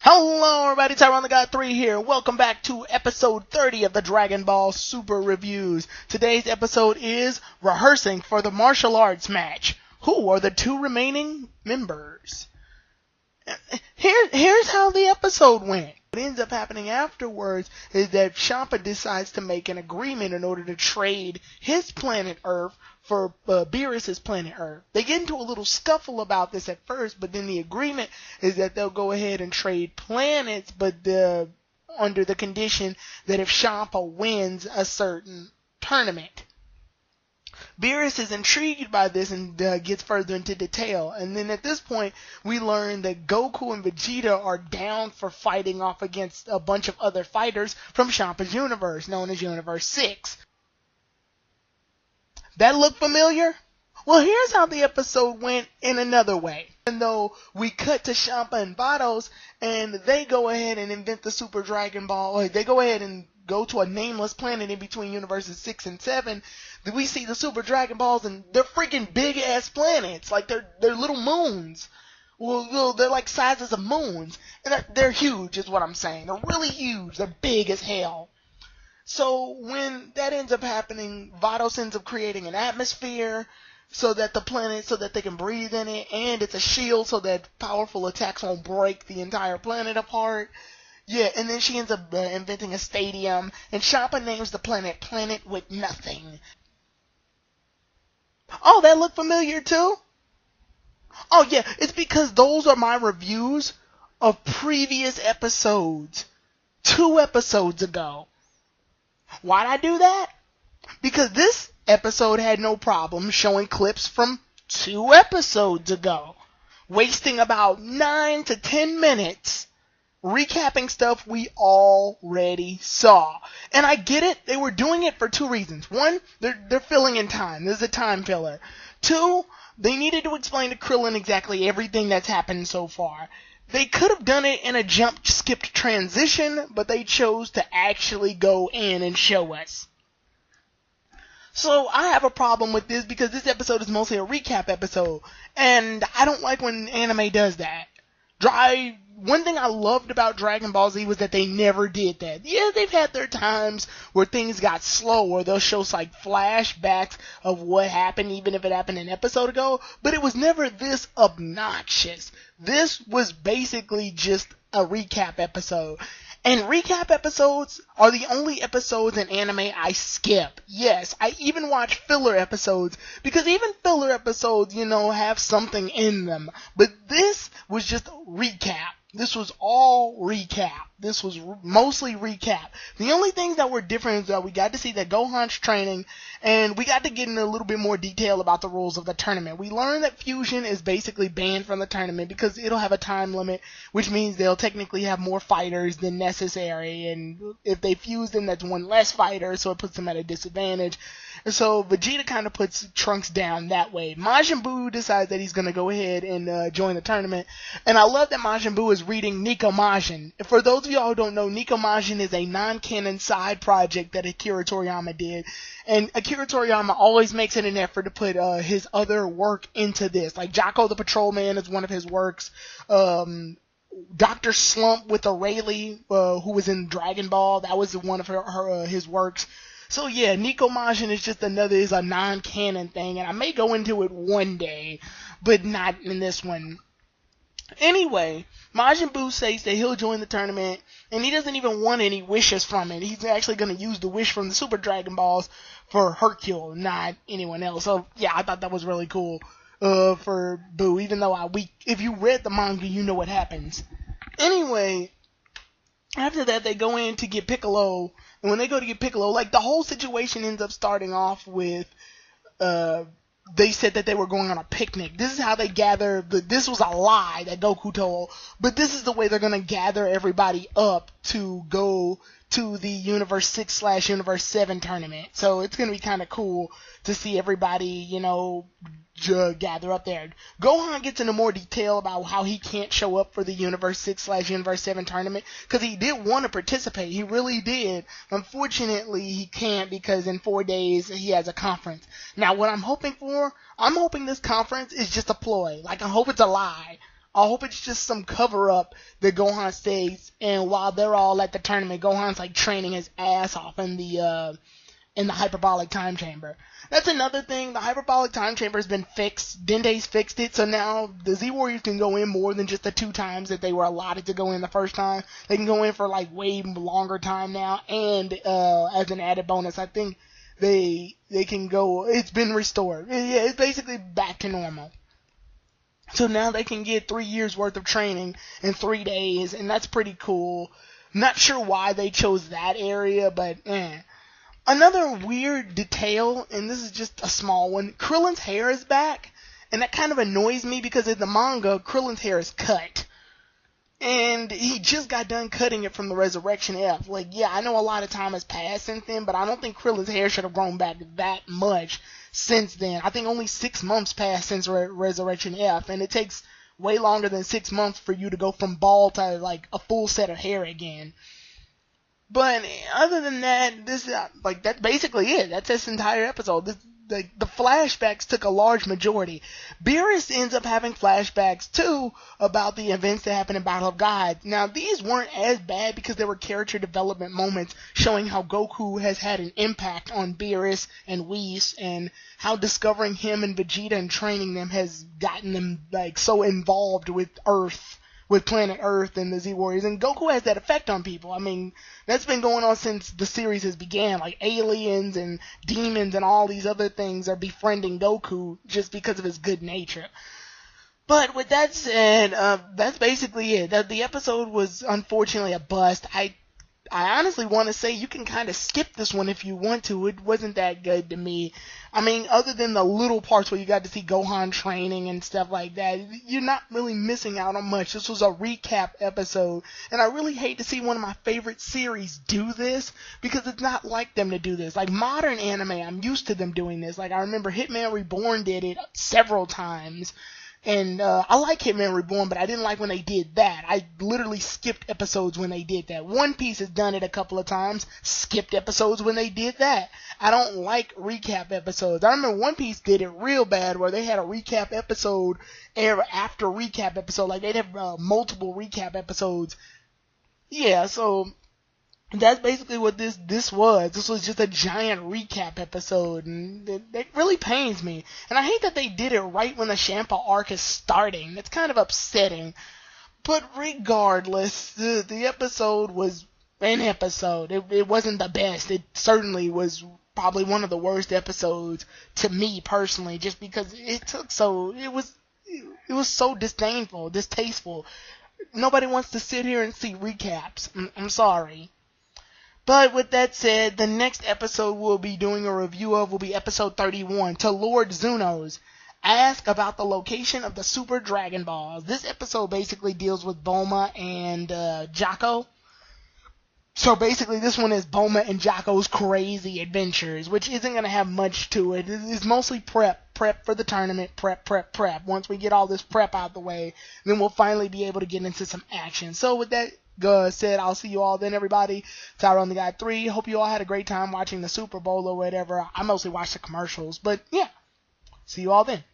Hello everybody, Tyrone the God 3 here. Welcome back to episode 30 of the Dragon Ball Super Reviews. Today's episode is rehearsing for the martial arts match. Who are the two remaining members? Here's how the episode went. What ends up happening afterwards is that Champa decides to make an agreement in order to trade his planet Earth for Beerus's planet Earth. They get into a little scuffle about this at first, but then the agreement is that they'll go ahead and trade planets, but under the condition that if Champa wins a certain tournament. Beerus is intrigued by this and gets further into detail. And then at this point, we learn that Goku and Vegeta are down for fighting off against a bunch of other fighters from Champa's universe, known as Universe 6. That look familiar? Well, here's how the episode went in another way. Even though we cut to Champa and Vados, and they go ahead and invent the Super Dragon Ball, they go ahead and go to a nameless planet in between universes 6 and 7, we see the Super Dragon Balls, and they're freaking big-ass planets. Like, they're little moons. Well, they're like sizes of moons. And they're huge, is what I'm saying. They're really huge. They're big as hell. So, when that ends up happening, Vados ends up creating an atmosphere so that they can breathe in it, and it's a shield so that powerful attacks won't break the entire planet apart. Yeah, and then she ends up inventing a stadium, and Champa names the planet Planet with Nothing. Oh, that looked familiar too? Oh yeah, it's because those are my reviews of previous episodes. 2 episodes ago. Why'd I do that? Because this episode had no problem showing clips from 2 episodes ago. Wasting about 9 to 10 minutes recapping stuff we already saw. And I get it, they were doing it for 2 reasons. 1, they're filling in time. This is a time filler. 2, they needed to explain to Krillin exactly everything that's happened so far. They could have done it in a jump-skipped transition, but they chose to actually go in and show us. So I have a problem with this because this episode is mostly a recap episode, and I don't like when anime does that. One thing I loved about Dragon Ball Z was that they never did that. Yeah, they've had their times where things got slow, or they'll show like flashbacks of what happened, even if it happened an episode ago, but it was never this obnoxious. This was basically just a recap episode. And recap episodes are the only episodes in anime I skip. Yes, I even watch filler episodes, because even filler episodes, have something in them. But this was just recap. This was all recap. This was mostly recap. The only things that were different is that we got to see that Gohan's training, and we got to get in a little bit more detail about the rules of the tournament. We learned that fusion is basically banned from the tournament because it'll have a time limit, which means they'll technically have more fighters than necessary, and if they fuse them, that's one less fighter, so it puts them at a disadvantage. And so Vegeta kind of puts Trunks down that way. Majin Buu decides that he's going to go ahead and join the tournament, and I love that Majin Buu is reading Nico Majin. And for those of y'all who don't know, Nico Majin is a non-canon side project that Akira Toriyama did, and Akira Toriyama always makes it an effort to put his other work into this. Like Jocko the Patrolman is one of his works. Dr. Slump with Rayleigh, who was in Dragon Ball, that was one of his works. So yeah, Nico Majin is a non-canon thing, and I may go into it one day, but not in this one. Anyway, Majin Buu says that he'll join the tournament, and he doesn't even want any wishes from it. He's actually going to use the wish from the Super Dragon Balls for Hercule, not anyone else. So yeah, I thought that was really cool for Buu, even though if you read the manga, you know what happens. Anyway, after that, they go in to get Piccolo, and when they go to get Piccolo, like, the whole situation ends up starting off with, they said that they were going on a picnic. This is how they gather, this was a lie that Goku told, but this is the way they're going to gather everybody up to go to the Universe 6/Universe 7 tournament. So it's going to be kind of cool to see everybody, gather up there. Gohan gets into more detail about how he can't show up for the Universe 6/Universe 7 tournament because he did want to participate. He really did. Unfortunately, he can't because in 4 days he has a conference. Now, what I'm hoping this conference is just a ploy. Like, I hope it's a lie. I hope it's just some cover up that Gohan stays, and while they're all at the tournament, Gohan's like training his ass off in the hyperbolic time chamber. That's another thing. The hyperbolic time chamber has been fixed. Dende's fixed it, so now the Z Warriors can go in more than just the 2 times that they were allotted to go in the first time. They can go in for like way longer time now, and as an added bonus, I think they can go. It's been restored. Yeah, it's basically back to normal. So now they can get 3 years worth of training in 3 days, and that's pretty cool. Not sure why they chose that area, but Another weird detail, and this is just a small one, Krillin's hair is back, and that kind of annoys me because in the manga, Krillin's hair is cut. And he just got done cutting it from the Resurrection F. Like, yeah, I know a lot of time has passed since then, but I don't think Krillin's hair should have grown back that much since then. I think only 6 months passed since Resurrection F, and it takes way longer than 6 months for you to go from bald to, like, a full set of hair again. But other than that, that's basically it. That's this entire episode. The flashbacks took a large majority. Beerus ends up having flashbacks too about the events that happened in Battle of Gods. Now these weren't as bad because they were character development moments showing how Goku has had an impact on Beerus and Whis, and how discovering him and Vegeta and training them has gotten them like so involved with Earth. With planet Earth and the Z Warriors, and Goku has that effect on people. I mean, that's been going on since the series has began. Like, aliens and demons and all these other things are befriending Goku just because of his good nature. But with that said, that's basically it. The episode was unfortunately a bust. I honestly want to say you can kind of skip this one if you want to. It wasn't that good to me. I mean, other than the little parts where you got to see Gohan training and stuff like that, you're not really missing out on much. This was a recap episode, and I really hate to see one of my favorite series do this, because it's not like them to do this. Like, modern anime, I'm used to them doing this. Like, I remember Hitman Reborn did it several times. And I like Hitman Reborn, but I didn't like when they did that. I literally skipped episodes when they did that. One Piece has done it a couple of times, skipped episodes when they did that. I don't like recap episodes. I remember One Piece did it real bad, where they had a recap episode after recap episode. Like, they'd have multiple recap episodes. Yeah, so that's basically what this was. This was just a giant recap episode, and it really pains me. And I hate that they did it right when the Champa arc is starting. It's kind of upsetting. But regardless, the episode was an episode. It wasn't the best. It certainly was probably one of the worst episodes to me personally, just because it was so disdainful, distasteful. Nobody wants to sit here and see recaps. I'm sorry. But with that said, the next episode we'll be doing a review of will be episode 31, To Lord Zuno's. Ask about the location of the Super Dragon Balls. This episode basically deals with Bulma and Jocko. So basically this one is Bulma and Jocko's crazy adventures, which isn't going to have much to it. It's mostly prep for the tournament, prep. Once we get all this prep out the way, then we'll finally be able to get into some action. So with that said, I'll see you all then, everybody. Tyrone the Guy 3. Hope you all had a great time watching the Super Bowl or whatever. I mostly watched the commercials, but yeah. See you all then.